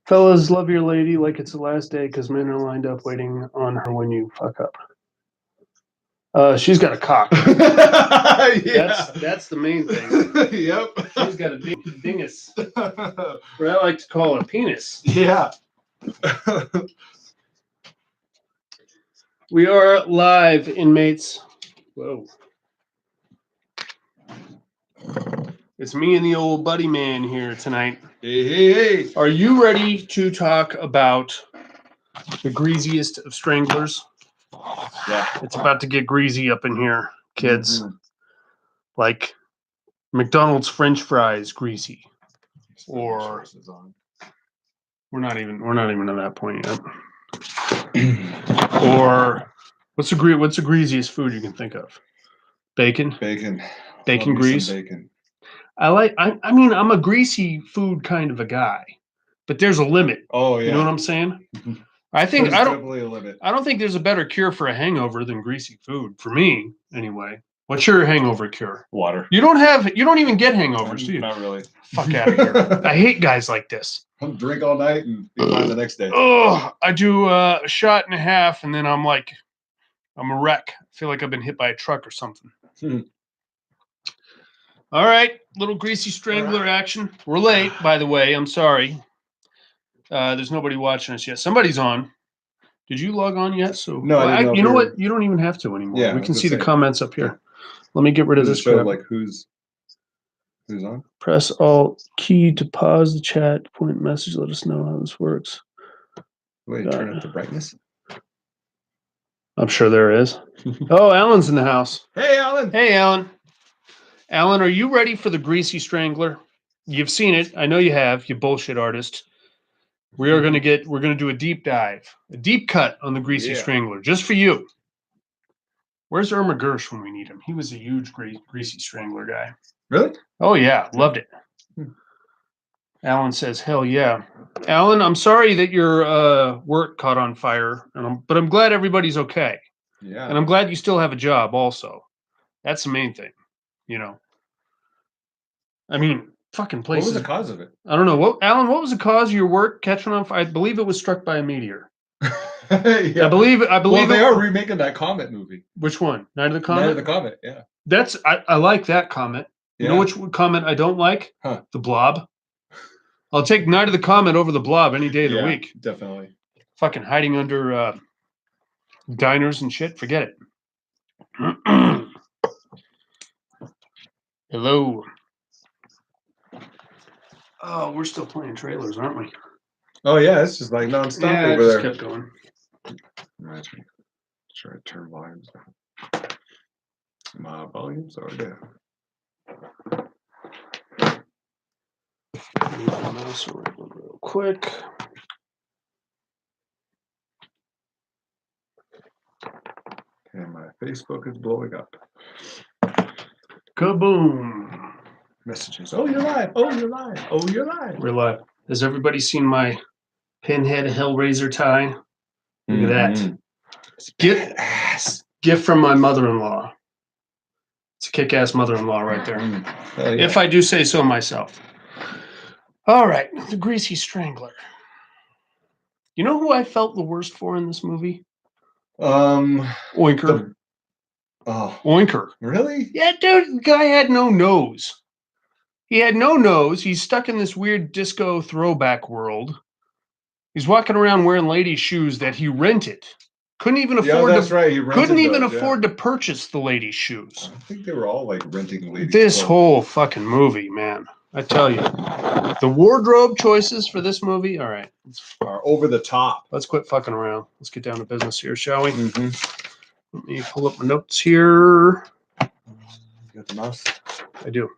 Fellas, love your lady like it's the last day because men are lined up waiting on her when you fuck up. She's got a cock. Yeah. That's the main thing. Yep. She's got a dingus. Or I like to call it a penis. Yeah. We are live, inmates. Whoa. It's me and the old buddy man here tonight. Hey. Are you ready to talk about the greasiest of stranglers? Yeah. It's about to get greasy up in here, kids. Mhm. Like McDonald's French fries greasy. Or we're not even at that point yet. Or what's the greasiest food you can think of? Bacon? Bacon Grease? bacon. I mean, I'm a greasy food kind of a guy, but there's a limit. Oh yeah. You know what I'm saying? Mhm. There's definitely a limit. I don't think there's a better cure for a hangover than greasy food. For me, anyway. What's your hangover cure? Water. You don't even get hangovers, do you? Not really. Fuck out of here. I hate guys like this. I'll drink all night and be fine the next day. Oh, I do a shot and a half, and then I'm a wreck. I feel like I've been hit by a truck or something. All right, little greasy strangler action. We're late, by the way. I'm sorry. There's nobody watching us yet. Somebody's on. Did you log on yet? So no, I didn't know you know what? You don't even have to anymore. Yeah, we can see the comments up here. Let me get rid of this. Show like who's on. Press Alt key to pause the chat. Point message. Let us know how this works. Wait, turn up the brightness. I'm sure there is. Oh, Alan's in the house. Hey, Alan. Hey, Alan. Alan, are you ready for the Greasy Strangler? You've seen it. I know you have, you bullshit artist. We're going to do a deep dive, a deep cut on the Greasy Strangler, just for you. Where's Irma Gersh when we need him? He was a huge Greasy Strangler guy. Really? Oh, yeah. Loved it. Alan says, hell yeah. Alan, I'm sorry that your work caught on fire, but I'm glad everybody's okay. Yeah. And I'm glad you still have a job also. That's the main thing, you know. I mean, fucking places. What was the cause of it? I don't know. Alan, what was the cause of your work catching on fire? I believe it was struck by a meteor. Yeah. I believe well, they are remaking that Comet movie. Which one? Night of the Comet? Night of the Comet, yeah. I like that Comet. You know which Comet I don't like? Huh. The Blob. I'll take Night of the Comet over the Blob any day of the week. Definitely. Fucking hiding under diners and shit. Forget it. Hello. Oh, we're still playing trailers, aren't we? Oh yeah, it's just like nonstop over there. Kept going. Imagine. Try to turn volumes down. My volumes are down. Move the mouse around real quick. And my Facebook is blowing up. Kaboom. Messages. Oh, you're live. Oh, you're live. Oh, you're live. We're live. Has everybody seen my Pinhead Hellraiser tie? Look at that. Gift from my mother-in-law. It's a kick-ass mother-in-law right there. If I do say so myself. All right, the Greasy Strangler. You know who I felt the worst for in this movie? Oinker. Oinker. Really? Yeah, dude, the guy had no nose. He had no nose. He's stuck in this weird disco throwback world. He's walking around wearing ladies' shoes that he rented. Couldn't even afford. That's right. He rented couldn't even those, afford to purchase the ladies' shoes. I think they were all like renting ladies' This clothes. whole fucking movie, man. I tell you, the wardrobe choices for this movie. All right, are over the top. Let's quit fucking around. Let's get down to business here, shall we? Mm-hmm. Let me pull up my notes here. You got the mouse? I do.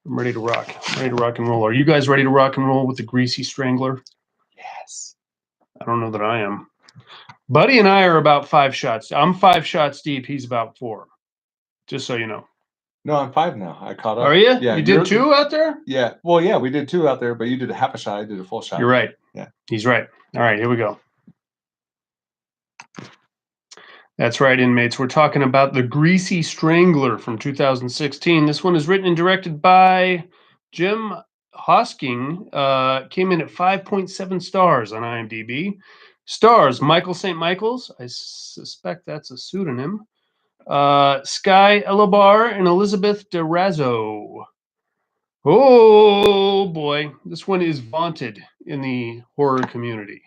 I'm ready to rock. I'm ready to rock and roll. Are you guys ready to rock and roll with the Greasy Strangler? Yes. I don't know that I am. Buddy and I are about 5 shots. I'm 5 shots deep. He's about 4. Just so you know. No, I'm 5 now. I caught up. Are you? Yeah. You did 2 out there? Yeah. Well, yeah, we did 2 out there, but you did a half a shot. I did a full shot. You're right. Yeah. He's right. All right, here we go. That's right, inmates. We're talking about The Greasy Strangler from 2016. This one is written and directed by Jim Hosking came in at 5.7 stars on IMDb. Stars Michael St. Michaels. I suspect that's a pseudonym. Sky Elabar and Elizabeth DeRazzo. Oh boy, this one is vaunted in the horror community.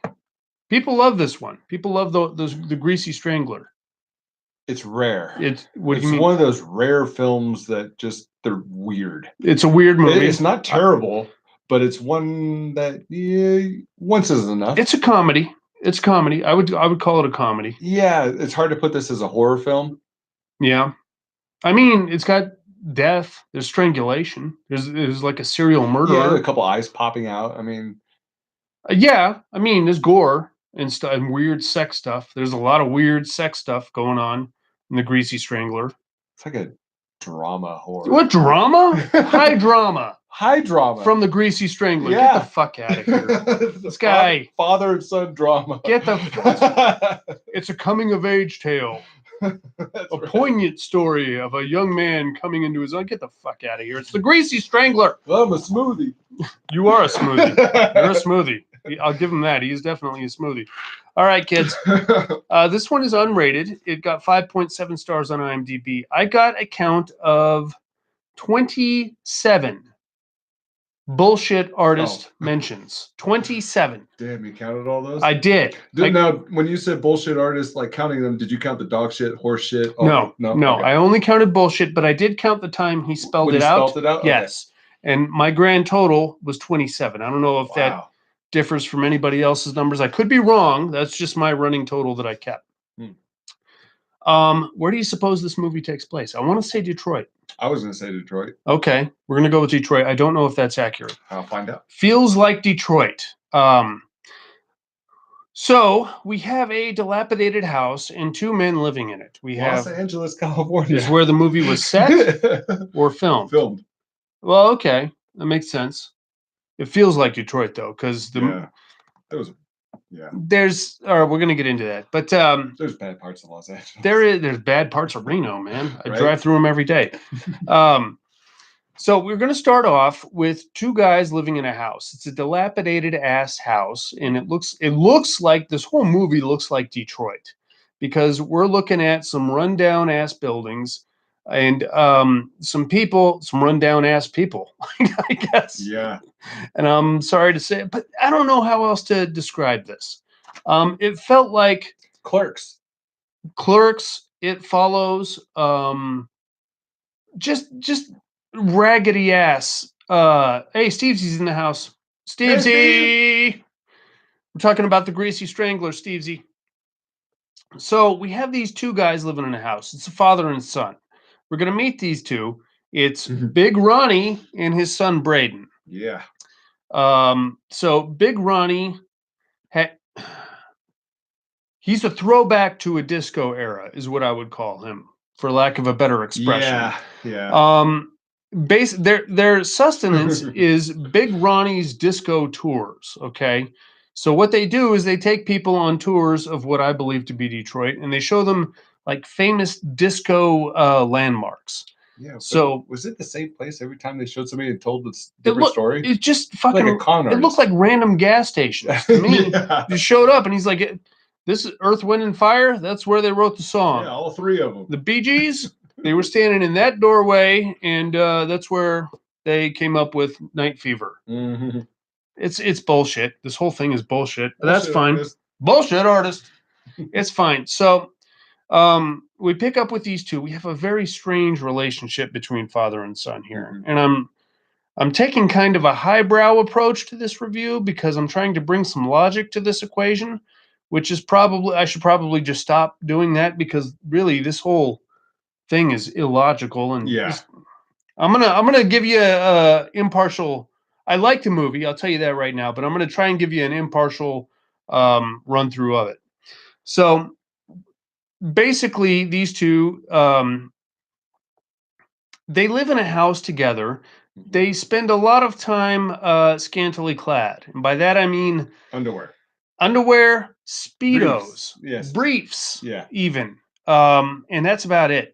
People love this one. People love the Greasy Strangler. It's rare. It's what do It's you mean? one of those rare films that just they're weird. It's a weird movie. It's not terrible, but it's one that once is enough. It's a comedy. It's comedy. I would call it a comedy. Yeah, it's hard to put this as a horror film. Yeah, I mean, it's got death. There's strangulation. There's like a serial murderer. Yeah, a couple eyes popping out. I mean, yeah. I mean, there's gore and stuff and weird sex stuff. There's a lot of weird sex stuff going on in the Greasy Strangler. it's like a drama horror. What drama? High drama. High drama From the Greasy Strangler. Yeah. Get the fuck out of here. This guy. Father and son drama. Get the. It's a coming of age tale. A poignant story of a young man coming into his own. Get the fuck out of here. It's the Greasy Strangler. I'm a smoothie. You are a smoothie. You're a smoothie. I'll give him that. He is definitely a smoothie. All right, kids. This one is unrated. It got 5.7 stars on IMDb. I got a count of 27 bullshit artist mentions. 27. Damn, you counted all those? I did. Now, when you said bullshit artists, like counting them, did you count the dog shit, horse shit? No. Okay. I only counted bullshit, but I did count the time he spelled it out. Spelled it out? Yes. Okay. And my grand total was 27. I don't know if that differs from anybody else's numbers. I could be wrong. That's just my running total that I kept. Where do you suppose this movie takes place? I want to say Detroit. I was going to say Detroit. Okay, we're going to go with Detroit. I don't know if that's accurate. I'll find out. Feels like Detroit. So we have a dilapidated house and two men living in it. We have Los Angeles, California. Is where the movie was set or filmed? Filmed. Well, okay, that makes sense. It feels like Detroit though, because there's we're gonna get into that, but there's bad parts of Los Angeles. There's bad parts of Reno, man. I drive through them every day. So we're gonna start off with two guys living in a house. It's a dilapidated ass house, and it looks like this whole movie looks like Detroit, because we're looking at some rundown ass buildings and some rundown ass people, I guess. Yeah. And I'm sorry to say it, but I don't know how else to describe this. It felt like Clerks. It follows just raggedy ass. Hey, Stevesy's in the house. Stevesy! Hey, we're talking about the Greasy Strangler, Stevesy. So we have these two guys living in a house. It's a father and son. We're going to meet these two. It's Big Ronnie and his son Braden. Yeah. So Big Ronnie, he's a throwback to a disco era, is what I would call him, for lack of a better expression. Yeah. Their sustenance is Big Ronnie's disco tours. Okay. So what they do is they take people on tours of what I believe to be Detroit, and they show them like famous disco landmarks. Yeah. So was it the same place every time they showed somebody and told this different story? It's just fucking like a con artist. It looked like random gas stations to me. He showed up and he's like, "This is Earth, Wind, and Fire. That's where they wrote the song." Yeah, all three of them. The Bee Gees. They were standing in that doorway, and that's where they came up with Night Fever. Mm-hmm. It's bullshit. This whole thing is bullshit. But that's fine. Bullshit artist. It's fine. So we pick up with these two. We have a very strange relationship between father and son here. Mm-hmm. And I'm taking kind of a highbrow approach to this review because I'm trying to bring some logic to this equation, which is I should probably just stop doing that, because really this whole thing is illogical. And I'm gonna give you a impartial. I like the movie, I'll tell you that right now, but I'm gonna try and give you an impartial run through of it. So basically, these two they live in a house together. They spend a lot of time scantily clad, and by that I mean underwear, speedos, briefs, even, and that's about it.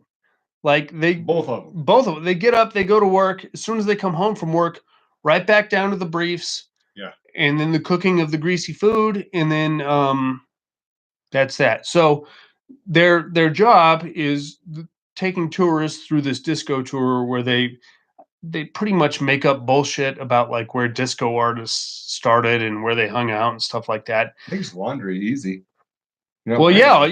Like both of them. They get up, they go to work. As soon as they come home from work, right back down to the briefs. Yeah. And then the cooking of the greasy food, and then that's that. So their job is taking tourists through this disco tour where they pretty much make up bullshit about like where disco artists started and where they hung out and stuff like that. Makes laundry easy. You know, Well, yeah, all fancy.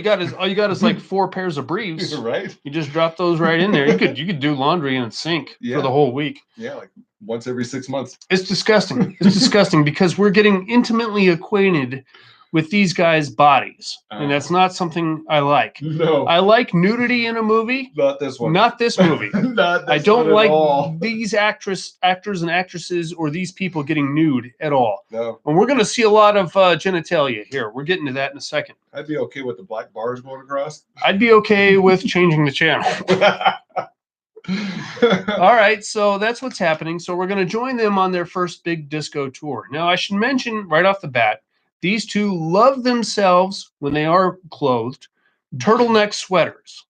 you got is like 4 pairs of briefs. Right? You just drop those right in there. You could do laundry in a sink for the Yeah. whole week. Yeah, like once every 6 months. It's disgusting. It's disgusting because we're getting intimately acquainted with these guys' bodies, and that's not something I like. No, I like nudity in a movie. not this one. Not this movie. Not this I don't one at like all. these actors and actresses or these people getting nude at all. No, And we're going to see a lot of genitalia here. We're getting to that in a second. I'd be okay with the black bars going across. I'd be okay with changing the channel. All right, so that's what's happening. So we're going to join them on their first big disco tour. Now, I should mention right off the bat, these two love themselves when they are clothed. Turtleneck sweaters.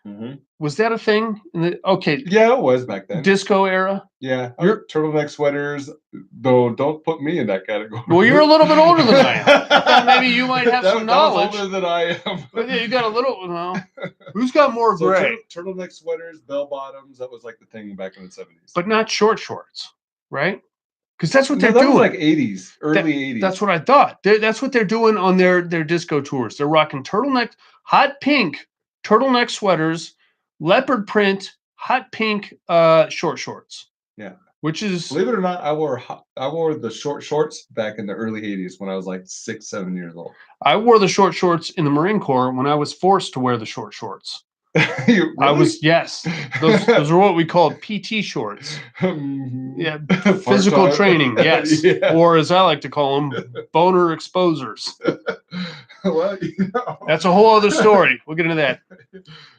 Mm-hmm. Was that a thing? Okay. Yeah, it was back then. Disco era? Yeah. Your turtleneck sweaters, though, don't put me in that category. Well, you're a little bit older than I am. I thought maybe you might have some knowledge. Older than I am. But yeah, you got a little, well, who's got more gray? Turtleneck sweaters, bell bottoms, that was like the thing back in the 70s. But not short shorts, right? Because that's what they're that doing. Was like 80s, early 80s. That's what I thought. That's what they're doing on their disco tours. They're rocking turtleneck, hot pink turtleneck sweaters, leopard print, hot pink short shorts. Yeah. Which is, believe it or not, I wore the short shorts back in the early 80s when I was like 6, 7 years old. I wore the short shorts in the Marine Corps when I was forced to wear the short shorts. Really? I was, yes. Those are what we called PT shorts. Yeah, physical training, yes. Yeah. Or as I like to call them, boner exposers. Well, that's a whole other story. We'll get into that.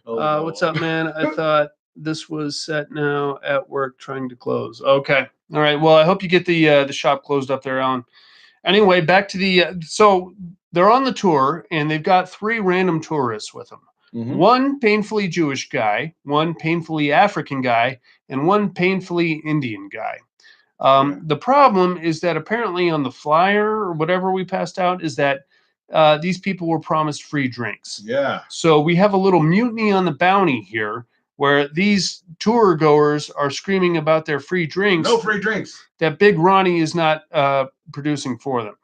What's up, man? I thought this was set now at work trying to close. Okay. All right. Well, I hope you get the shop closed up there, Alan. Anyway, back to the so they're on the tour and they've got 3 random tourists with them. Mm-hmm. One painfully Jewish guy, one painfully African guy, and one painfully Indian guy. The problem is that apparently on the flyer or whatever we passed out is that these people were promised free drinks. Yeah. So we have a little mutiny on the bounty here where these tour goers are screaming about their free drinks. No free drinks. That Big Ronnie is not producing for them.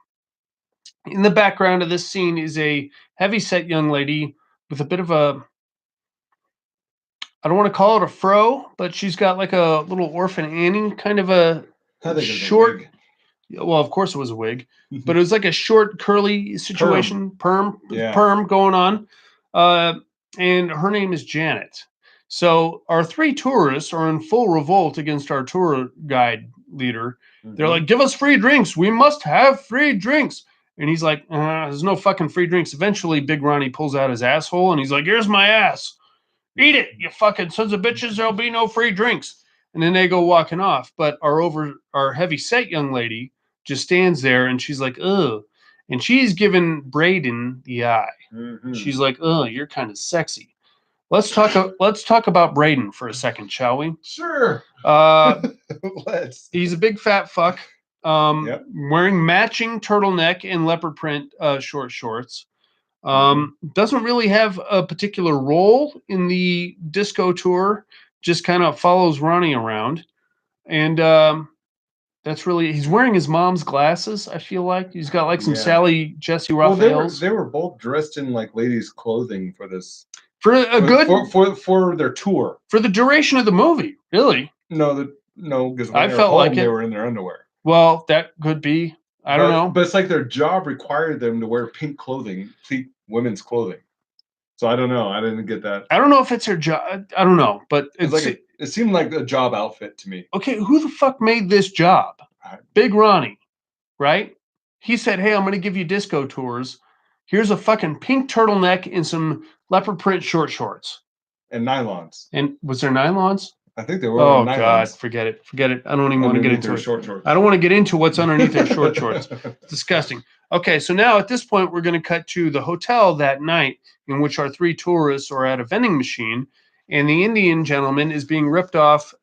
In the background of this scene is a heavy-set young lady with a bit of a, I don't want to call it a fro, but she's got like a little Orphan Annie kind of a short. Well, of course it was a wig, but it was like a short curly situation, perm going on. And her name is Janet. So our 3 tourists are in full revolt against our tour guide leader. Mm-hmm. They're like, give us free drinks. We must have free drinks. And he's like, there's no fucking free drinks. Eventually, Big Ronnie pulls out his asshole and he's like, here's my ass. Eat it, you fucking sons of bitches. There'll be no free drinks. And then they go walking off. But our heavy-set young lady just stands there and she's like, ugh. And she's giving Braden the eye. Mm-hmm. She's like, ugh, you're kind of sexy. Let's talk about Braden for a second, shall we? Sure. Let's. He's a big fat fuck. Wearing matching turtleneck and leopard print short shorts. Doesn't really have a particular role in the disco tour. Just kind of follows Ronnie around. And that's really, he's wearing his mom's glasses, I feel like. He's got like some Sally Jesse Raphaels. They were both dressed in like ladies' clothing for this. For their tour. For the duration of the movie, really. No, because I felt like they were in their underwear. Well, that could be. I don't know. But it's like their job required them to wear pink clothing, women's clothing. So I don't know. I didn't get that. I don't know if it's her job. I don't know, but it seemed like a job outfit to me. Okay, who the fuck made this job? Big Ronnie, right? He said, hey, I'm going to give you disco tours. Here's a fucking pink turtleneck and some leopard print short shorts. And nylons. And was there nylons? I think they were. Oh, God, forget it. I don't even want to get into it. Short shorts. I don't want to get into what's underneath their short shorts. It's disgusting. Okay, so now at this point, we're going to cut to the hotel that night in which our 3 tourists are at a vending machine, and the Indian gentleman is being ripped off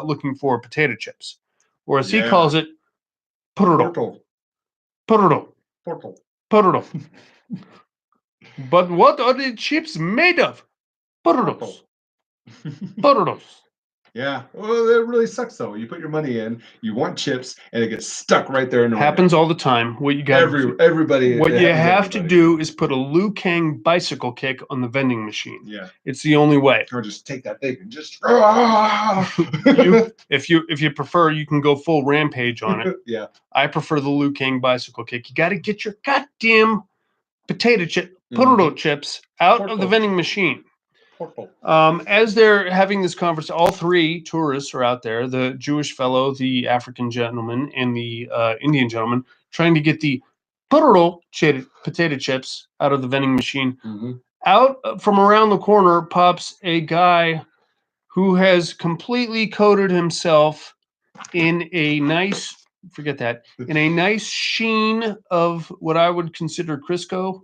looking for potato chips. or as he Yeah. calls it, portal, Portal. portal, Portal. portal. But what are the chips made of? Portals, portals. Yeah. Well, that really sucks though. You put your money in, you want chips, and it gets stuck right there in the Happens window. all the time. What you got? Everybody. What it you happens to have to everybody. do is put a Liu Kang bicycle kick on the vending machine. Yeah. It's the only way. Or just take that thing and just. If you prefer, you can go full rampage on it. Yeah. I prefer the Liu Kang bicycle kick. You got to get your goddamn potato chips out of the vending machine. Portal. As they're having this conversation, all three tourists are out there: the Jewish fellow, the African gentleman, and the Indian gentleman, trying to get the potato chips out of the vending machine. Mm-hmm. Out from around the corner pops a guy who has completely coated himself in a nice, forget that, in a nice sheen of what I would consider Crisco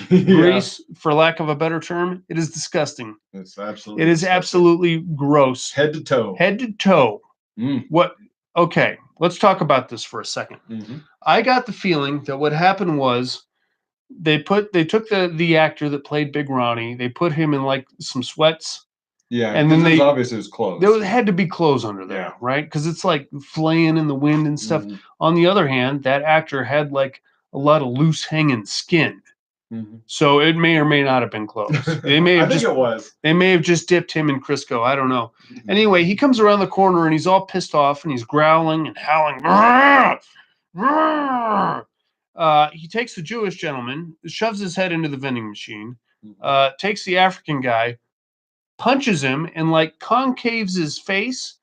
grease, for lack of a better term. It is disgusting. It's absolutely. It is disgusting. absolutely gross. Head to toe. Head to toe. Mm. What? Okay, let's talk about this for a second. Mm-hmm. I got the feeling that what happened was they took the actor that played Big Ronnie, they put him in like some sweats. Yeah, and then they obviously it was clothes. There had to be clothes under there, Yeah. right? Because it's like flaying in the wind and stuff. Mm-hmm. On the other hand, that actor had like a lot of loose hanging skin. Mm-hmm. So it may or may not have been clothes. They may have I think it was. They may have just dipped him in Crisco. I don't know. Anyway, he comes around the corner and he's all pissed off and he's growling and howling. He takes the Jewish gentleman, shoves his head into the vending machine, takes the African guy, punches him, and like concaves his face,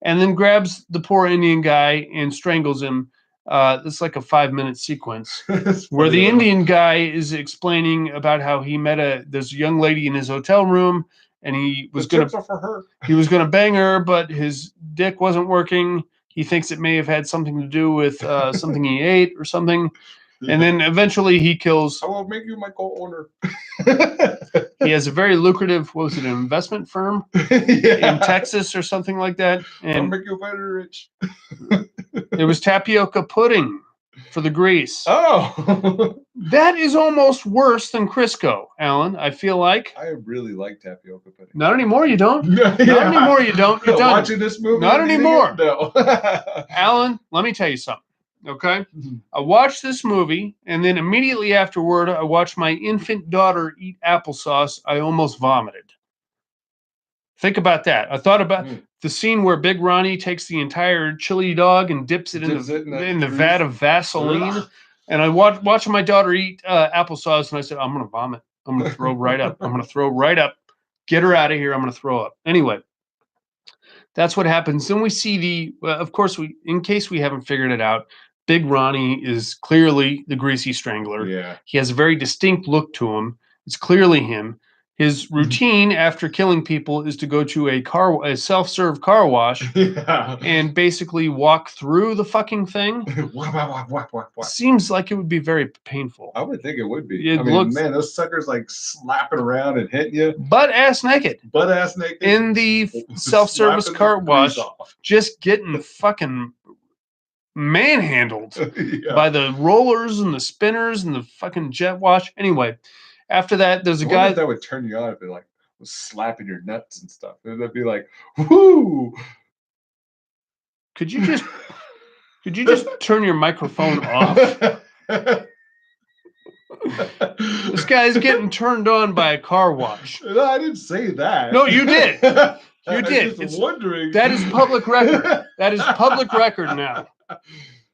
and then grabs the poor Indian guy and strangles him. It's like a 5-minute sequence where the Indian guy is explaining about how he met this young lady in his hotel room, and he was gonna bang her, but his dick wasn't working. He thinks it may have had something to do with something he ate or something. Yeah. And then eventually he kills. I will make you my co-owner. He has a very lucrative, what was it, an investment firm in Texas or something like that. And I'll make you very rich. It was tapioca pudding for the grease. Oh. That is almost worse than Crisco, Alan, I feel like. I really like tapioca pudding. Not anymore, you don't. Yeah. Not anymore, you don't. You're done. Watching this movie. Not anymore. No. Alan, let me tell you something. Okay? I watched this movie, and then immediately afterward, I watched my infant daughter eat applesauce. I almost vomited. Think about that. I thought about the scene where Big Ronnie takes the entire chili dog and dips it in the vat of Vaseline. And I watched my daughter eat applesauce, and I said, I'm going to vomit. I'm going to throw right up. I'm going to throw right up. Get her out of here. I'm going to throw up. Anyway, that's what happens. Then we see of course, in case we haven't figured it out, Big Ronnie is clearly the Greasy Strangler. Yeah. He has a very distinct look to him. It's clearly him. His routine after killing people is to go to a self-serve car wash and basically walk through the fucking thing. Seems like it would be very painful. I would think it would be. Man, those suckers like slapping around and hitting you. Butt ass naked. In the self-service car wash, just getting fucking manhandled by the rollers and the spinners and the fucking jet wash. Anyway. After that, there's a guy that would turn you on if it like was slapping your nuts and stuff. It'd be like, whoo! Could you just turn your microphone off? This guy's getting turned on by a car wash. No, I didn't say that. No, you did. You did. I'm just wondering. That is public record. That is public record now. I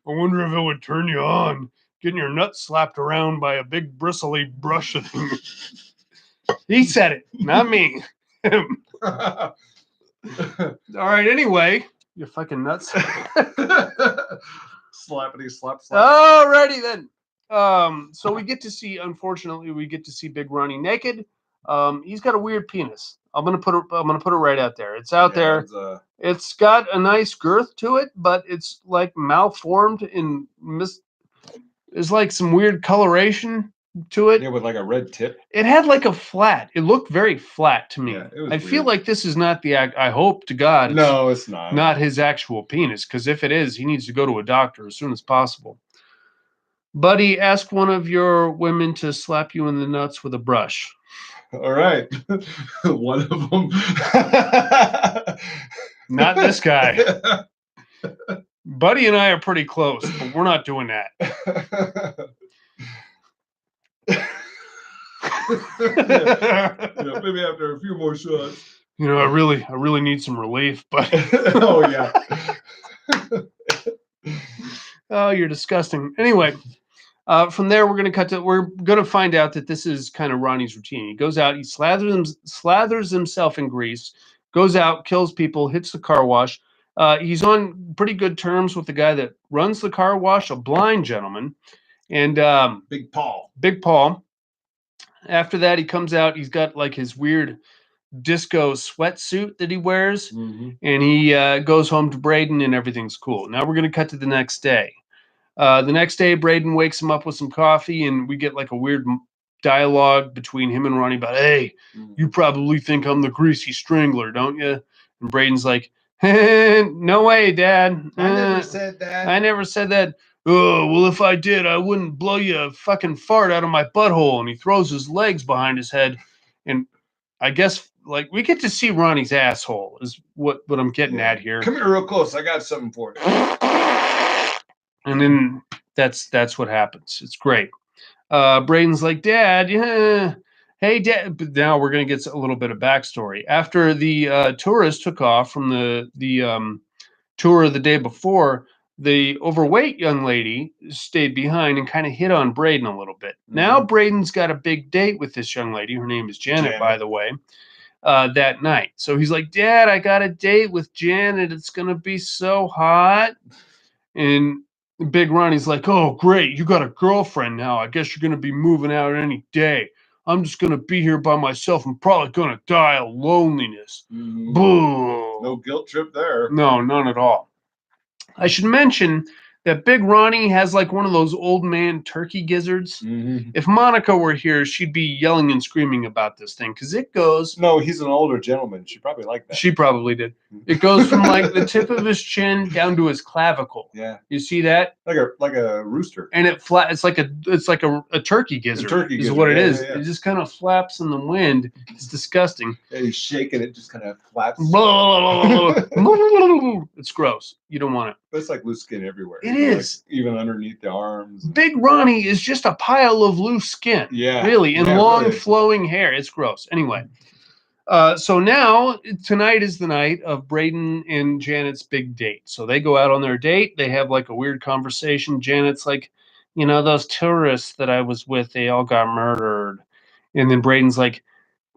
wonder if it would turn you on. Getting your nuts slapped around by a big bristly brush thing. He said it, not me. All right, anyway, your fucking nuts. Slappity slap. Alrighty then. So we get to see, unfortunately, Big Ronnie naked. He's got a weird penis. I'm gonna put it right out there. It's out there. It's got a nice girth to it, but it's like malformed in There's like some weird coloration to it. Yeah, with like a red tip. It had like a flat. It looked very flat to me. Yeah, it was I feel weird. like this is not the. I hope to God it's No, it's not. not his actual penis, because if it is, he needs to go to a doctor as soon as possible. Buddy, ask one of your women to slap you in the nuts with a brush. All right. One of them. Not this guy. Buddy and I are pretty close, but we're not doing that. Yeah, maybe after a few more shots. You know, I really need some relief, but Oh yeah. oh, you're disgusting. Anyway, from there we're gonna find out that this is kind of Ronnie's routine. He goes out, he slathers himself in grease, goes out, kills people, hits the car wash. He's on pretty good terms with the guy that runs the car wash, a blind gentleman, and Big Paul. Big Paul. After that, he comes out. He's got like his weird disco sweatsuit that he wears, and he goes home to Braden, and everything's cool. Now we're going to cut to the next day. The next day, Braden wakes him up with some coffee, and we get like a weird dialogue between him and Ronnie about, hey, you probably think I'm the Greasy Strangler, don't you? And Braden's like, no way, Dad. I never said that. I never said that. Oh, well, if I did, I wouldn't blow you a fucking fart out of my butthole. And he throws his legs behind his head. And I guess, like, we get to see Ronnie's asshole is what I'm getting at here. Come here real close. I got something for you. And then that's what happens. It's great. Braden's like, Dad, yeah. Hey, Dad. But now we're going to get a little bit of backstory. After the tourists took off from the tour the day before, the overweight young lady stayed behind and kind of hit on Braden a little bit. Now Braden's got a big date with this young lady. Her name is Janet. By the way, that night. So he's like, Dad, I got a date with Janet. It's going to be so hot. And Big Ronnie's like, oh, great. You got a girlfriend now. I guess you're going to be moving out any day. I'm just going to be here by myself. I'm probably going to die of loneliness. Boo. No guilt trip there. No, none at all. I should mention that Big Ronnie has like one of those old man turkey gizzards. If Monica were here, she'd be yelling and screaming about this thing because it goes. No, he's an older gentleman. She probably liked that. She probably did. It goes from like the tip of his chin down to his clavicle. Yeah. You see that? Like a rooster. And it flat. It's like a turkey gizzard. Turkey is gizzard. what it is. Yeah. It just kind of flaps in the wind. It's disgusting. Yeah, he's shaking it, just kind of flaps. It's gross. You don't want it. But it's like loose skin everywhere. It is. Like, even underneath the arms. Big Ronnie is just a pile of loose skin. Yeah. Really. And yeah, long really. flowing hair. It's gross. Anyway. So now, tonight is the night of Braden and Janet's big date. So they go out on their date. They have like a weird conversation. Janet's like, you know, those tourists that I was with, they all got murdered. And then Braden's like,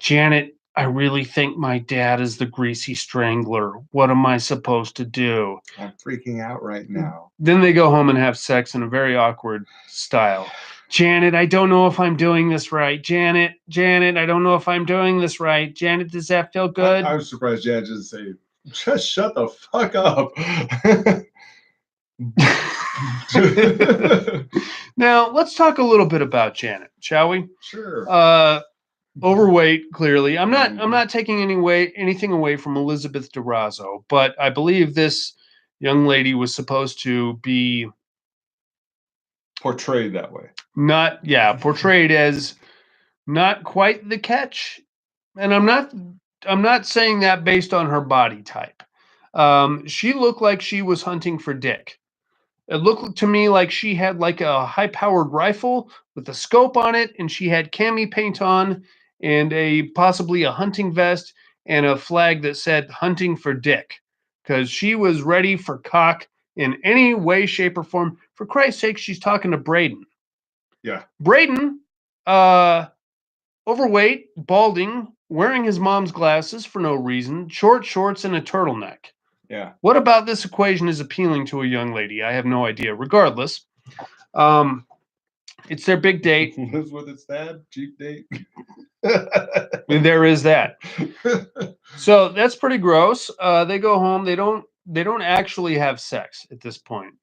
Janet, I really think my dad is the Greasy Strangler. What am I supposed to do? I'm freaking out right now. Then they go home and have sex in a very awkward style. Janet, I don't know if I'm doing this right. Janet, I don't know if I'm doing this right. Janet, does that feel good? I was surprised Janet didn't say, just shut the fuck up. Now, let's talk a little bit about Janet, shall we? Sure. Overweight, clearly. I'm not taking anything away from Elizabeth DeRazzo, but I believe this young lady was supposed to be portrayed that way. Portrayed as not quite the catch. And I'm not saying that based on her body type. She looked like she was hunting for dick. It looked to me like she had like a high-powered rifle with a scope on it, and she had cami paint on and possibly a hunting vest and a flag that said hunting for dick, because she was ready for cock in any way, shape, or form. For Christ's sake, she's talking to Braden. Yeah. Braden, overweight, balding, wearing his mom's glasses for no reason, short shorts, and a turtleneck. Yeah. What about this equation is appealing to a young lady? I have no idea. Regardless, it's their big date. Lives with its dad, cheap date. There is that. So that's pretty gross. They go home. They don't actually have sex at this point.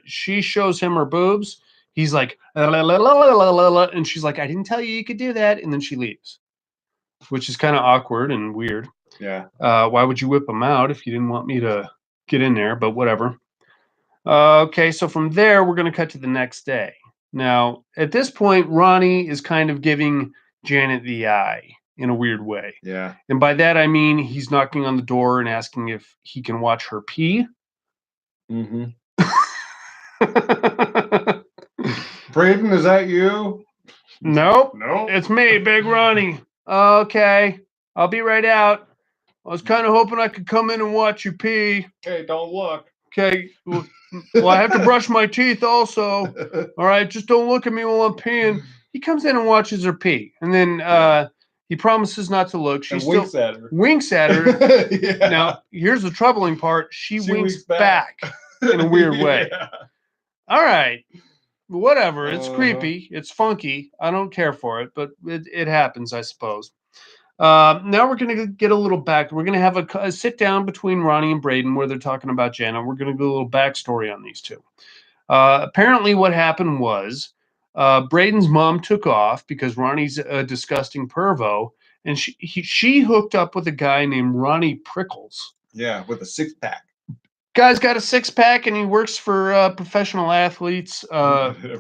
She shows him her boobs. He's like, "La, la, la, la, la, la, la," and she's like, I didn't tell you could do that. And then she leaves, which is kind of awkward and weird. Yeah. Why would you whip him out if you didn't want me to get in there? But whatever. Okay, so from there, we're going to cut to the next day. Now, at this point, Ronnie is kind of giving Janet the eye in a weird way. Yeah. And by that, I mean he's knocking on the door and asking if he can watch her pee. Mm-hmm. Braden, is that you? Nope. No. It's me, Big Ronnie. Okay, I'll be right out. I was kind of hoping I could come in and watch you pee. Hey, don't look. Okay. Well, I have to brush my teeth also. All right, just don't look at me while I'm peeing. He comes in and watches her pee, and then he promises not to look. She And still winks at her. winks at her. Yeah. Now, here's the troubling part. She winks back. in a weird way. Yeah. All right. Whatever. It's Uh-huh. creepy. It's funky. I don't care for it, but it happens, I suppose. Now we're going to get a little back. We're going to have a sit down between Ronnie and Braden where they're talking about Janet. We're going to do a little backstory on these two. Apparently, what happened was Braden's mom took off because Ronnie's a disgusting pervo, and she hooked up with a guy named Ronnie Prickles. Yeah, with a 6-pack. Guy's got a 6-pack and he works for professional athletes,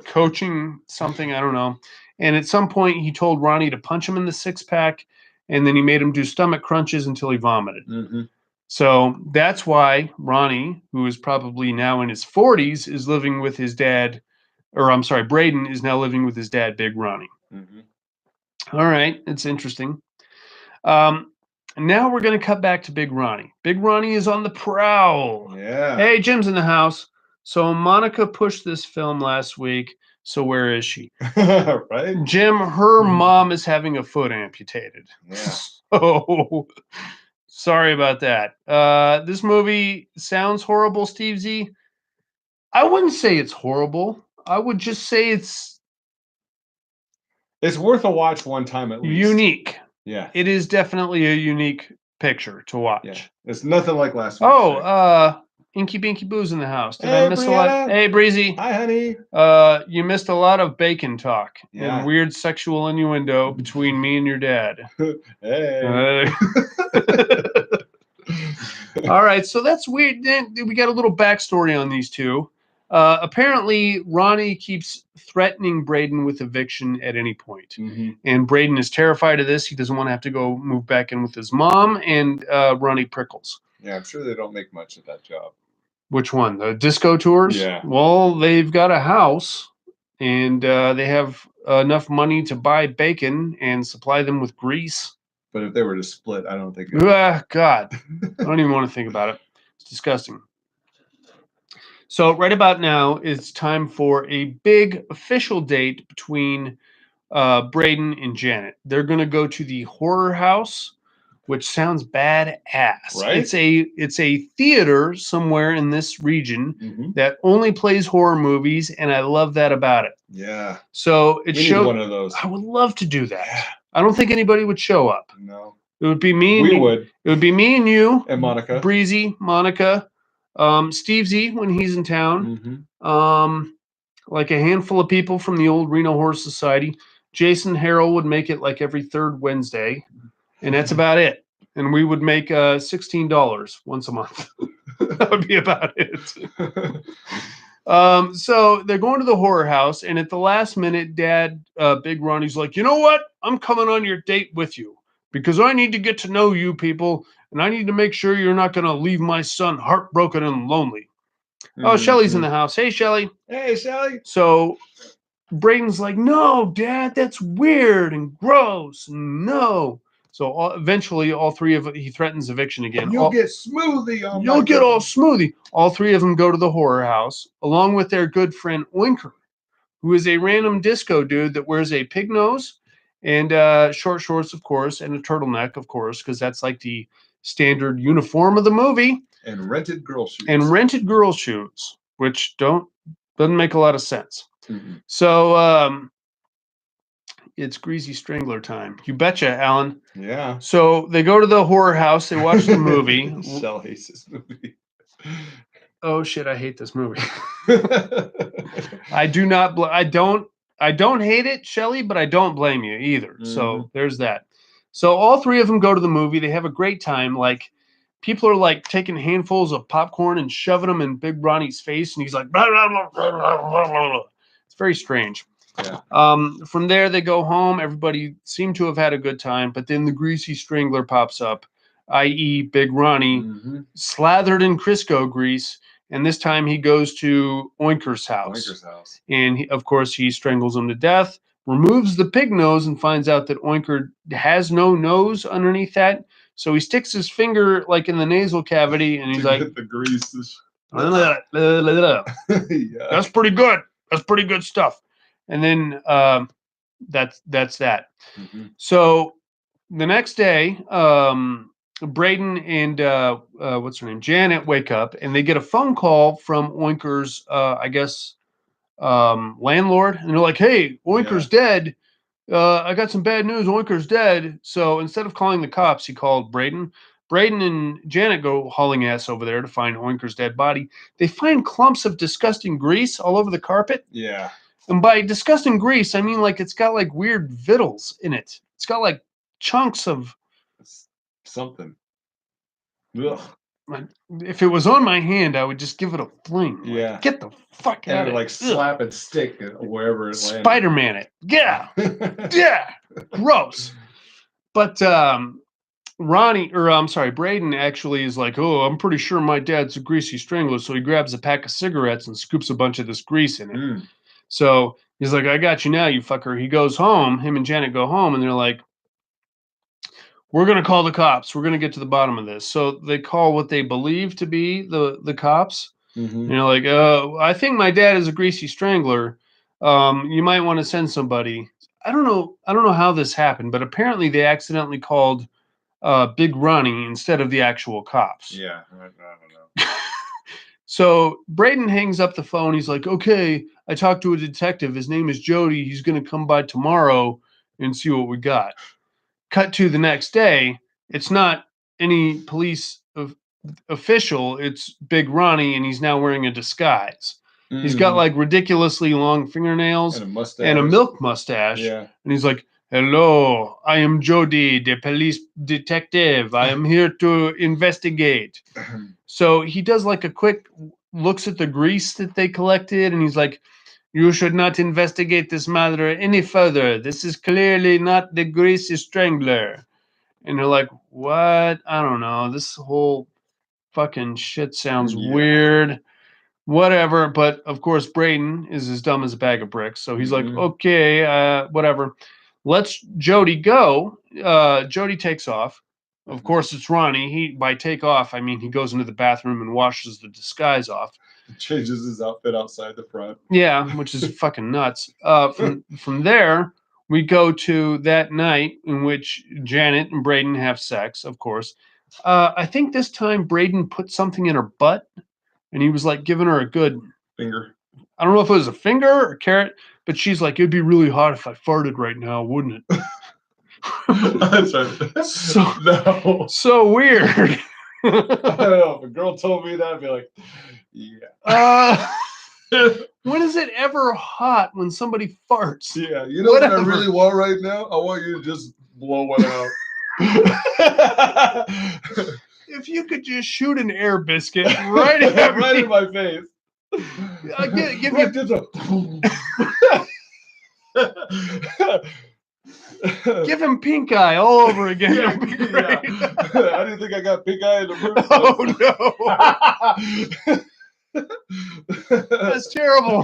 coaching something, I don't know. And at some point, he told Ronnie to punch him in the 6-pack, and then he made him do stomach crunches until he vomited. Mm-hmm. So that's why Ronnie, who is probably now in his 40s, is living with his dad, or I'm sorry, Braden is now living with his dad, Big Ronnie. Mm-hmm. All right, it's interesting. Now we're going to cut back to Big Ronnie. Big Ronnie is on the prowl. Yeah. Hey, Jim's in the house. So Monica pushed this film last week. So where is she? Right? Jim, her mom is having a foot amputated. Yeah. So sorry about that. This movie sounds horrible, Steve Z. I wouldn't say it's horrible. I would just say it's worth a watch one time at least. unique. Yeah. It is definitely a unique picture to watch. Yeah. It's nothing like last week. Oh, Inky Binky Boo's in the house. Did I miss a lot? Hey, Breezy. Hi, honey. You missed a lot of bacon talk Yeah. and weird sexual innuendo between me and your dad. Hey. All right, so that's weird. Then we got a little backstory on these two. Apparently, Ronnie keeps threatening Braden with eviction at any point. Mm-hmm. And Braden is terrified of this. He doesn't want to have to go move back in with his mom and Ronnie Prickles. Yeah, I'm sure they don't make much of that job. Which one? The disco tours? Yeah. Well, they've got a house, and they have enough money to buy bacon and supply them with grease. But if they were to split, I don't think. God, I don't even want to think about it. It's disgusting. So right about now, it's time for a big official date between Braden and Janet. They're going to go to the horror house, which sounds badass. Right? It's a theater somewhere in this region Mm-hmm. that only plays horror movies, and I love that about it. Yeah. So it We shows. need one of those. I would love to do that. I don't think anybody would show up. No. It would be me. We would. It would be me and you And Monica. Breezy, Monica, Steve Z when he's in town. Mm-hmm. Like a handful of people from the old Reno Horse Society. Jason Harrell would make it like every third Wednesday, and that's about it. And we would make $16 once a month. That would be about it. So they're going to the horror house, and at the last minute, Dad, Big Ronnie's like, you know what? I'm coming on your date with you because I need to get to know you people, and I need to make sure you're not going to leave my son heartbroken and lonely. Mm-hmm. Oh, Shelly's in the house. Hey, Shelly. Hey, Shelly. So Braden's like, no, Dad, that's weird and gross. No. So eventually, all three of he threatens eviction again. You'll get smoothie on. You'll get all smoothie. All three of them go to the horror house along with their good friend Oinker, who is a random disco dude that wears a pig nose and short shorts, of course, and a turtleneck, of course, because that's like the standard uniform of the movie. And rented girl shoes. Which doesn't make a lot of sense. Mm-hmm. So it's Greasy Strangler time. You betcha, Alan. Yeah. So they go to the horror house. They watch the movie. Shell hates this movie. oh shit, I hate this movie. I do not. I don't hate it, Shelley, but I don't blame you either. So there's that. So all three of them go to the movie. They have a great time. Like people are like taking handfuls of popcorn and shoving them in Big Ronnie's face, and he's like, blah, blah, blah, blah, blah, blah. It's very strange. Yeah. From there, they go home. Everybody seemed to have had a good time, but then the Greasy Strangler pops up, i.e., Big Ronnie, slathered in Crisco grease. And this time he goes to Oinker's house. And of course, he strangles him to death, removes the pig nose, and finds out that Oinker has no nose underneath that. So he sticks his finger like in the nasal cavity, and he's like, "The grease." That's pretty good. That's pretty good stuff. And then that's that. So the next day, Braden and what's her name, Janet, wake up and they get a phone call from Oinker's, I guess, landlord, and they're like, "Hey, Oinker's dead. I got some bad news. Oinker's dead." So instead of calling the cops, he called Braden. Braden and Janet go hauling ass over there to find Oinker's dead body. They find clumps of disgusting grease all over the carpet. Yeah. And by disgusting grease, I mean like it's got like weird vittles in it. It's got like chunks of something. Ugh. If it was on my hand, I would just give it a fling. Yeah. Like, get the fuck out of it. Like slap and stick wherever it landed. Spider-Man it. Yeah. Yeah. Gross. But Braden actually is like, "Oh, I'm pretty sure my dad's a Greasy Strangler." So he grabs a pack of cigarettes and scoops a bunch of this grease in it. So he's like, "I got you now, you fucker." He goes home. Him and Janet go home, and they're like, "We're going to call the cops. We're going to get to the bottom of this." So they call what they believe to be the cops. And they're like, "I think my dad is a Greasy Strangler. You might want to send somebody." I don't know how this happened, but apparently they accidentally called Big Ronnie instead of the actual cops. Yeah, I don't know. So Braden hangs up the phone. He's like, "Okay, I talked to a detective. His name is Jody. He's going to come by tomorrow and see what we got." Cut to the next day. It's not any police official. It's Big Ronnie, and he's now wearing a disguise. He's got like ridiculously long fingernails and a milk mustache. Yeah. And he's like, "Hello, I am Jody, the police detective. I am here to investigate." So he does like a quick looks at the grease that they collected, and he's like, "You should not investigate this matter any further. This is clearly not the Greasy Strangler." And they're like, "What? I don't know. This whole fucking shit sounds weird." Whatever. But of course, Braden is as dumb as a bag of bricks. So he's like, "Okay, whatever. Let's Jody go." Jody takes off. Of course, it's Ronnie. By take off, I mean he goes into the bathroom and washes the disguise off. Changes his outfit outside the front. Yeah, which is fucking nuts. From there, we go to that night in which Janet and Braden have sex, of course. I think this time Braden put something in her butt, and he was like giving her a good finger. I don't know if it was a finger or carrot, but she's like, "It'd be really hot if I farted right now, wouldn't it?" That's right. So weird. I don't know. If a girl told me that, I'd be like, "Yeah." When is it ever hot when somebody farts? Yeah, you know what I really want right now? I want you to just blow one out. If you could just shoot an air biscuit right at right in my face. Give me give him pink eye all over again. Yeah, yeah. I didn't think I got pink eye in the first place. Oh no. That's terrible.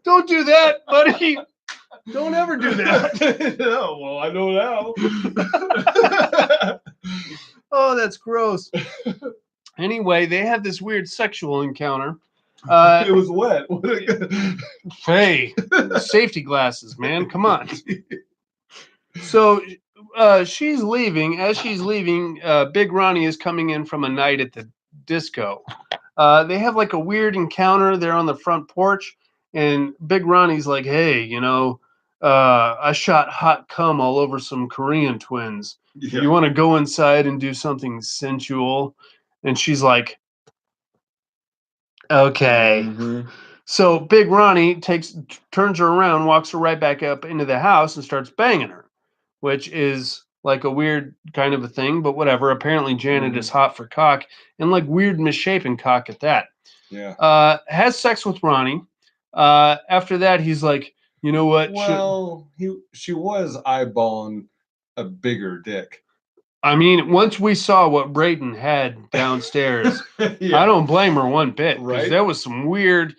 Don't do that, buddy. Don't ever do that. No, well, I know now. Oh, that's gross. Anyway, they have this weird sexual encounter. It was wet. Hey, safety glasses, man. Come on. So she's leaving. As she's leaving, Big Ronnie is coming in from a night at the disco. They have like a weird encounter there on the front porch, and Big Ronnie's like, "Hey, I shot hot cum all over some Korean twins. Yeah. You want to go inside and do something sensual?" And she's like, Okay. Mhm. So Big Ronnie turns her around, walks her right back up into the house, and starts banging her, which is like a weird kind of a thing, but whatever. Apparently, Janet is Mhm. hot for cock, and like weird misshapen cock at that. Yeah. Has sex with Ronnie. After that, he's like, you know what? Well, she was eyeballing a bigger dick. I mean, once we saw what Brayden had downstairs, I Yeah. don't blame her one bit because Right? there's some weird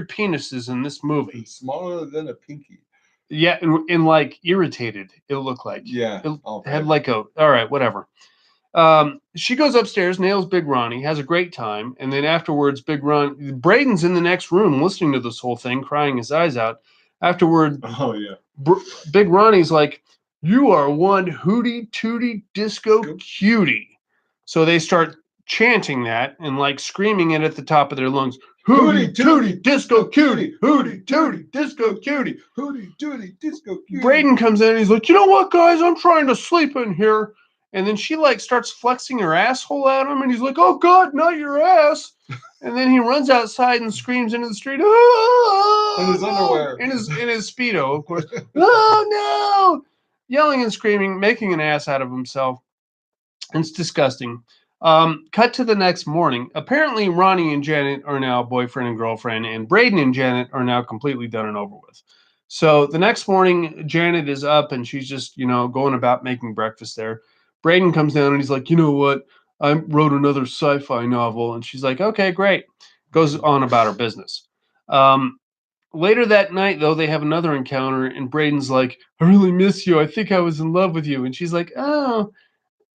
penises in this movie. Smaller than a pinky. Yeah, and like irritated, it looked like. Yeah. It All had red. like a, all right, whatever. She goes upstairs, nails Big Ronnie, has a great time, and then afterwards, Braden's in the next room listening to this whole thing, crying his eyes out. Afterward, Oh yeah. Big Ronnie's like, "You are one hooty tooty disco cutie." So they start chanting that and like screaming it at the top of their lungs. Hooty tooty disco cutie, hooty tooty disco cutie. Hooty tooty disco cutie. Braden comes in and he's like, you know what, guys? I'm trying to sleep in here. And then she like starts flexing her asshole at him, and he's like, oh God, not your ass. And then he runs outside and screams into the street, oh, In his no. underwear. In his Speedo, of course. Oh no. Yelling and screaming, making an ass out of himself. It's disgusting. Cut to the next morning. Apparently, Ronnie and Janet are now boyfriend and girlfriend, and Braden and Janet are now completely done and over with. So the next morning, Janet is up and she's just, going about making breakfast there. Braden comes down and he's like, you know what? I wrote another sci fi novel. And she's like, okay, great. Goes on about her business. Um, Later that night, though, they have another encounter, and Braden's like, I really miss you. I think I was in love with you. And she's like, oh,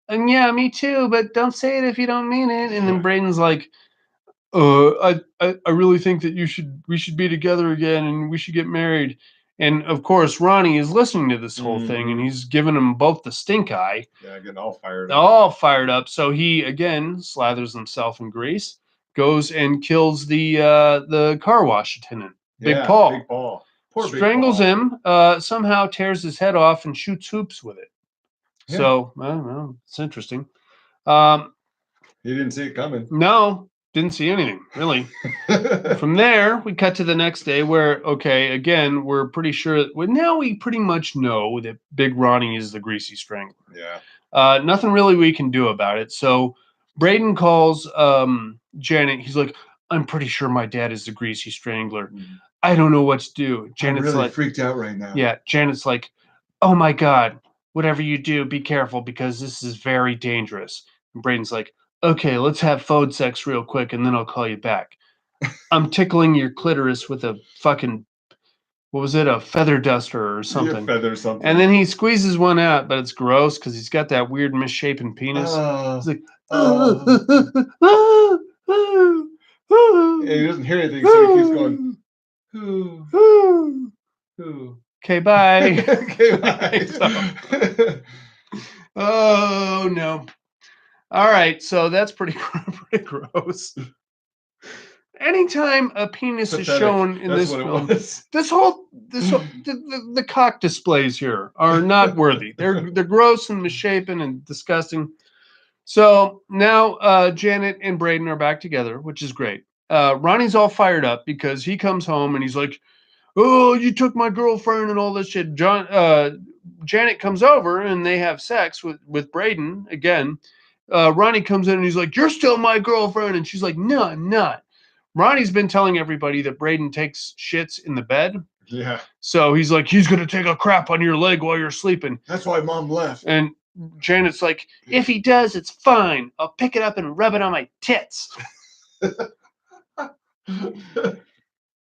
and yeah, me too, but don't say it if you don't mean it. And then Braden's like, I really think that we should be together again and we should get married. And of course, Ronnie is listening to this whole thing and he's giving them both the stink eye. Yeah, getting all fired up. All fired up. So he again slathers himself in grease, goes and kills the car wash attendant, Big Paul. Big Paul. Poor Strangles Big Paul. him, somehow tears his head off and shoots hoops with it. Yeah. So, I don't know. It's interesting. Um, He didn't see it coming. No, didn't see anything, really. From there, we cut to the next day where, okay, again, we're pretty sure, now we pretty much know that Big Ronnie is the Greasy Strangler. Yeah. Nothing really we can do about it. So Braden calls Janet. He's like, I'm pretty sure my dad is the Greasy Strangler. I don't know what to do. Janet's I'm really like, freaked out right now. Yeah, Janet's like, oh my God, whatever you do, be careful because this is very dangerous. And Braden's like, okay, let's have phone sex real quick and then I'll call you back. I'm tickling your clitoris with a fucking, what was it, a feather duster or something. Feather something. And then he squeezes one out, but it's gross because he's got that weird misshapen penis. He's like, he doesn't hear anything, so he keeps going. Okay, bye. Okay, bye. Oh no. All right, so that's pretty gross. Anytime a penis is shown in this film, the cock displays here are not worthy. They're gross and misshapen and disgusting. So now Janet and Braden are back together, which is great. Ronnie's all fired up because he comes home and he's like, "Oh, you took my girlfriend and all this shit." Janet comes over and they have sex with Braden again. Ronnie comes in and he's like, "You're still my girlfriend," and she's like, "No, I'm not." Ronnie's been telling everybody that Braden takes shits in the bed. Yeah. So he's like, he's gonna take a crap on your leg while you're sleeping. That's why Mom left. And Janet's like, if he does, it's fine. I'll pick it up and rub it on my tits.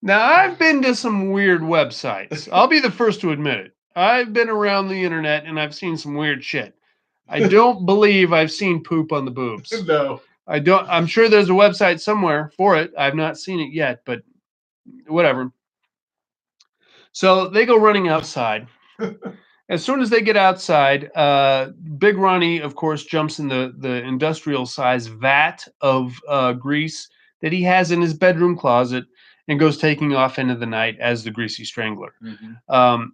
Now, I've been to some weird websites. I'll be the first to admit it. I've been around the internet and I've seen some weird shit. I don't believe I've seen poop on the boobs. No. I'm sure there's a website somewhere for it. I've not seen it yet, but whatever. So they go running outside. As soon as they get outside, Big Ronnie, of course, jumps in the industrial size vat of grease that he has in his bedroom closet and goes taking off into the night as the Greasy Strangler.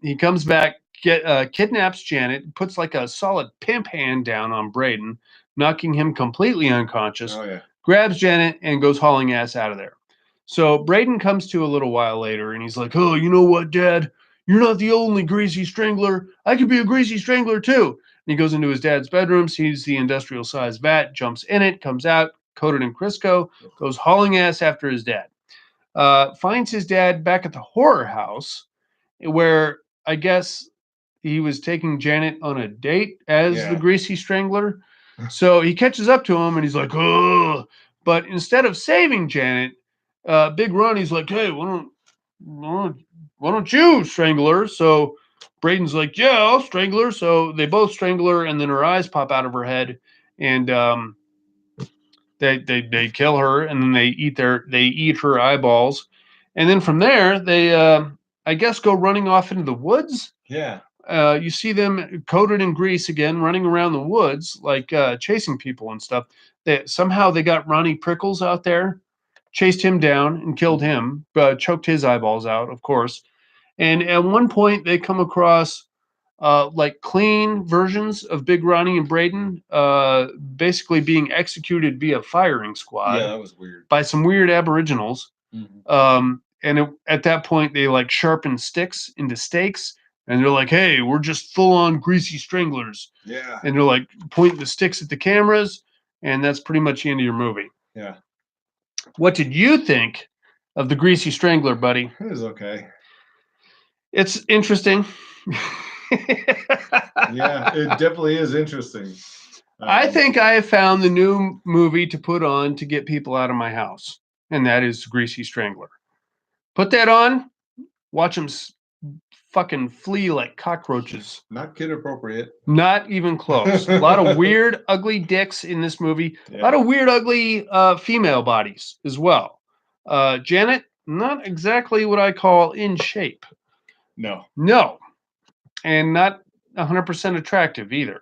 He comes back, kidnaps Janet, puts like a solid pimp hand down on Braden, knocking him completely unconscious. Oh, yeah. grabs Janet, and goes hauling ass out of there. So Braden comes to a little while later, and he's like, "Oh, you know what, Dad? You're not the only Greasy Strangler. I could be a Greasy Strangler too." And he goes into his dad's bedroom, sees the industrial-sized vat, jumps in it, comes out, coated in Crisco, goes hauling ass after his dad. Finds his dad back at the horror house, where I guess he was taking Janet on a date as the Greasy Strangler. So he catches up to him and he's like, "Oh!" But instead of saving Janet, Big Ronnie's like, "Hey, why don't you strangle her?" So Braden's like, "Yeah, I'll strangle her." So they both strangle her, and then her eyes pop out of her head, and they kill her, and then they eat her eyeballs, and then from there they I guess go running off into the woods. Yeah. You see them coated in grease again, running around the woods like chasing people and stuff. They got Ronnie Prickles out there, chased him down and killed him, choked his eyeballs out, of course. And at one point, they come across like clean versions of Big Ronnie and Braden, basically being executed via firing squad. Yeah, that was weird. By some weird aboriginals. Mm-hmm. At that point, they like sharpen sticks into stakes, and they're like, "Hey, we're just full on Greasy Stranglers." Yeah. And they're like pointing the sticks at the cameras, and that's pretty much the end of your movie. Yeah. What did you think of the Greasy Strangler, buddy? It was okay. It's interesting. Yeah, it definitely is interesting. I think I have found the new movie to put on to get people out of my house, and that is Greasy Strangler. Put that on, watch them fucking flee like cockroaches. Not kid appropriate. Not even close. A lot of weird, ugly dicks in this movie. Yeah. A lot of weird, ugly female bodies as well. Janet, not exactly what I call in shape. No. And not 100% attractive either.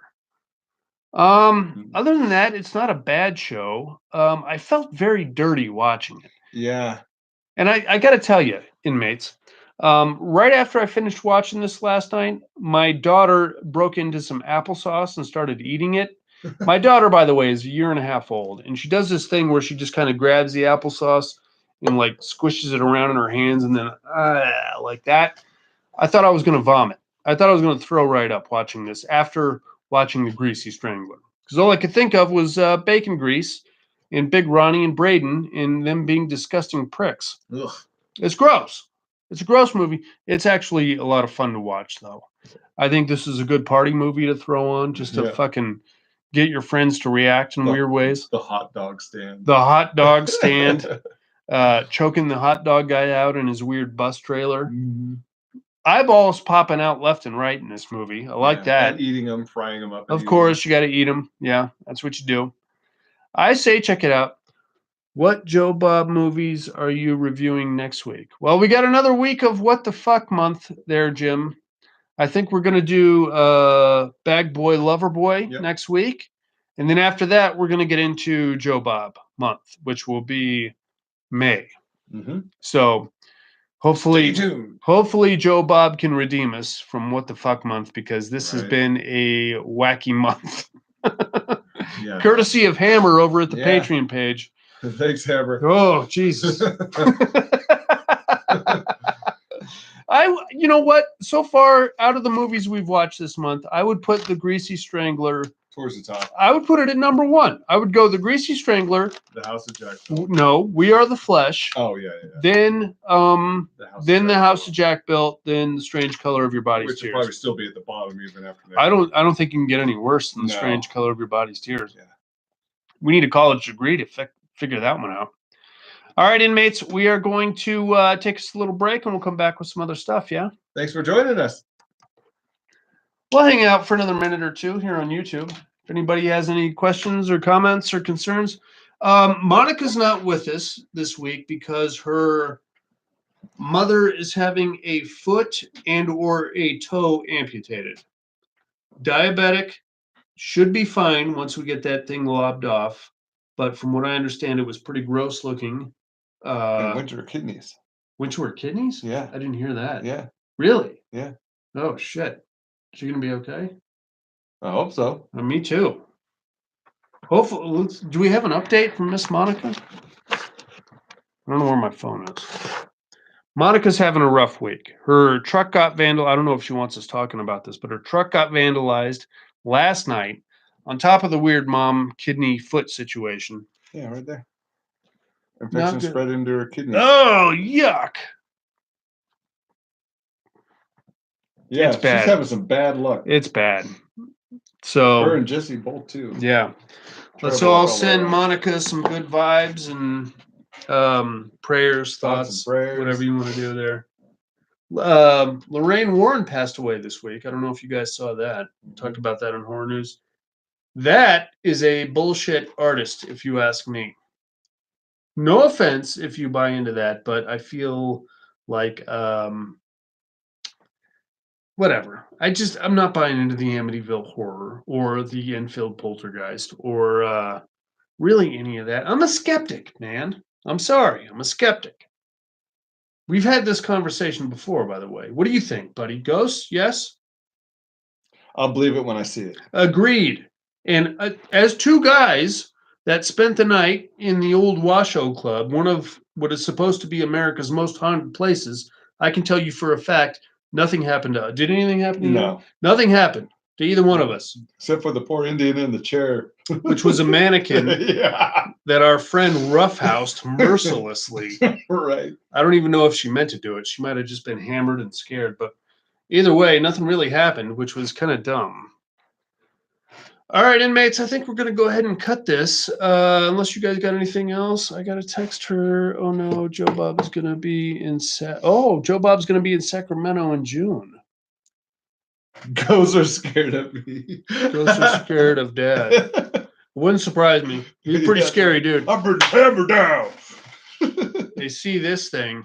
Other than that, it's not a bad show. I felt very dirty watching it. Yeah. And I got to tell you, inmates, right after I finished watching this last night, my daughter broke into some applesauce and started eating it. My daughter, by the way, is 1.5 years old, and she does this thing where she just kind of grabs the applesauce and like squishes it around in her hands and then like that. I thought I was going to vomit. I thought I was going to throw right up watching this after watching the Greasy Strangler, because all I could think of was bacon grease and Big Ronnie and Braden and them being disgusting pricks. Ugh. It's gross. It's a gross movie. It's actually a lot of fun to watch, though. I think this is a good party movie to throw on just to fucking get your friends to react in weird ways. The hot dog stand. The hot dog stand. Choking the hot dog guy out in his weird bus trailer. Mm-hmm. Eyeballs popping out left and right in this movie. I like that. And eating them, frying them up. Of course, you got to eat them. Yeah, that's what you do. I say check it out. What Joe Bob movies are you reviewing next week? Well, we got another week of What the Fuck month there, Jim. I think we're going to do Bag Boy, Lover Boy next week. And then after that, we're going to get into Joe Bob month, which will be May. Mm-hmm. So hopefully Joe Bob can redeem us from What the Fuck month, because this has been a wacky month. Courtesy of Hammer over at the Patreon page. Thanks, Hammer. Oh, Jesus. You know what? So far, out of the movies we've watched this month, I would put The Greasy Strangler towards the top. I would put it at number 1. I would go The Greasy Strangler. The House of Jack Built. No, We Are the Flesh. Oh, yeah. Then The House of Jack Built. Then The Strange Color of Your Body's Which Tears. will probably still be at the bottom even after that. I don't think you can get any worse than The Strange Color of Your Body's Tears. Yeah. We need a college degree to figure that one out. All right, inmates, we are going to take us a little break, and we'll come back with some other stuff, yeah? Thanks for joining us. We'll hang out for another minute or two here on YouTube. If anybody has any questions or comments or concerns. Monica's not with us this week because her mother is having a foot and or a toe amputated. Diabetic, should be fine once we get that thing lobbed off. But from what I understand, it was pretty gross looking. And went to her kidneys. Went to her kidneys? Yeah. I didn't hear that. Yeah. Really? Yeah. Oh, shit. Is she going to be okay? I hope so. Me too. Hopefully, do we have an update from Miss Monica? I don't know where my phone is. Monica's having a rough week. Her truck got vandalized. I don't know if she wants us talking about this, but her truck got vandalized last night on top of the weird mom kidney foot situation. Yeah, right there. Infection spread into her kidneys. Oh, yuck. Yeah, it's bad. She's having some bad luck. It's bad. So her and Jesse both too. Yeah. Let's all send Monica some good vibes and prayers, thoughts, prayers. whatever you want to do there. Lorraine Warren passed away this week. I don't know if you guys saw that. Talked about that on Horror News. That is a bullshit artist, if you ask me. No offense if you buy into that, but I feel like whatever. I'm not buying into the Amityville Horror or the Enfield Poltergeist or really any of that. I'm a skeptic, man. I'm sorry. I'm a skeptic. We've had this conversation before, by the way. What do you think, buddy? Ghosts? Yes? I'll believe it when I see it. Agreed. And as two guys that spent the night in the old Washoe Club, one of what is supposed to be America's most haunted places, I can tell you for a fact, nothing happened to us. Did anything happen to you? Nothing happened to either one of us. Except for the poor Indian in the chair. Which was a mannequin that our friend roughhoused mercilessly. Right. I don't even know if she meant to do it. She might have just been hammered and scared. But either way, nothing really happened, which was kind of dumb. All right, inmates, I think we're going to go ahead and cut this. Unless you guys got anything else. I got to text her. Oh, no, Joe Bob is going to be in Joe Bob's going to be in Sacramento in June. Ghosts are scared of me. Ghosts are scared of Dad. Wouldn't surprise me. He's a pretty scary dude. I'm bringing the hammer down. They see this thing.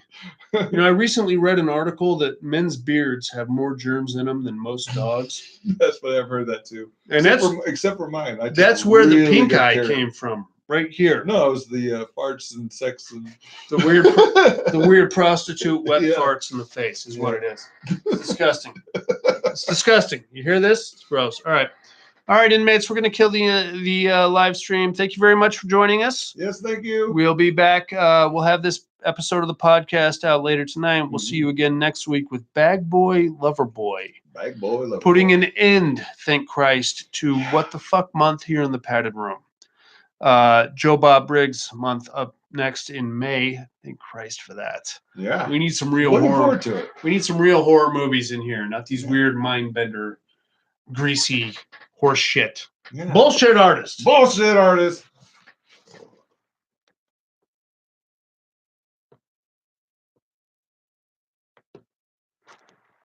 You know, I recently read an article that men's beards have more germs in them than most dogs. That's what I've heard that too. And except for mine. That's where the pink eye came from. Right here. No, it was the farts and sex and the weird prostitute wet farts in the face is what it is. It's disgusting. It's disgusting. You hear this? It's gross. All right, inmates. We're going to kill the live stream. Thank you very much for joining us. Yes, thank you. We'll be back. We'll have this episode of the podcast out later tonight. We'll see you again next week with Bag Boy Lover Boy. Bag Boy Lover Putting Boy. an end, thank Christ, to What the Fuck month here in the padded room. Joe Bob Briggs month up next in May. Thank Christ for that. Yeah. We need some real Looking horror. Forward to it. We need some real horror movies in here, not these weird mind bender, greasy horse shit. Yeah. Bullshit artists. Bullshit artists.